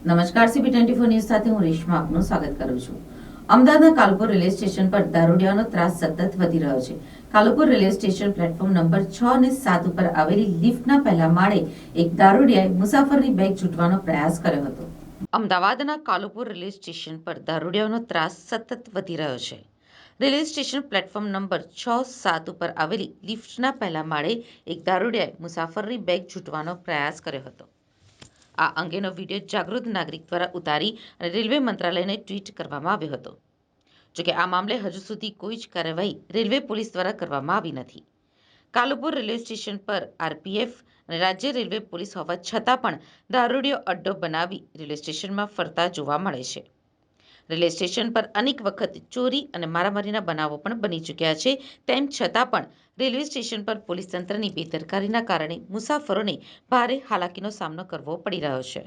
નમસ્કાર, CP24 news સાથે હું રેશમા આપનું સ્વાગત કરું છું. અમદાવાદના કાલુપુર રેલવે સ્ટેશન પર દારૂડિયાનો ત્રાસ સતત વધી રહ્યો છે. Kalupur railway station platform number 6 અને 7 ઉપર આવેલી લિફ્ટના પહેલા માળે એક દારૂડિયાએ મુસાફરની બેગ ઝૂંટવાનો પ્રયાસ કર્યો હતો. અમદાવાદના કાલુપુર રેલવે સ્ટેશન પર દારૂડિયાનો ત્રાસ સતત વધી રહ્યો છે. રેલવે સ્ટેશન પ્લેટફોર્મ નંબર 6-7 ઉપર આવેલી લિફ્ટના પહેલા માળે એક દારૂડિયાએ મુસાફરની બેગ ઝૂંટવાનો પ્રયાસ કર્યો હતો. આ અંગેનો વિડીયો જાગૃત નાગરિક દ્વારા ઉતારી અને રેલવે મંત્રાલયને ટ્વીટ કરવામાં આવ્યો હતો. જોકે આ મામલે હજુ સુધી કોઈ જ કાર્યવાહી રેલવે પોલીસ દ્વારા કરવામાં આવી નથી. કાલુપુર રેલવે સ્ટેશન પર RPF અને રાજ્ય રેલવે પોલીસ હોવા છતાં પણ દારૂડિયો અડ્ડો બનાવી રેલવે સ્ટેશનમાં ફરતા જોવા મળે છે. રેલવે સ્ટેશન પર અનેક વખત ચોરી અને મારામારીના બનાવો પણ બની ચૂક્યા છે. તેમ છતાં પણ રેલવે સ્ટેશન પર પોલીસ તંત્રની બેદરકારીના કારણે મુસાફરોને ભારે હાલાકીનો સામનો કરવો પડી રહ્યો છે.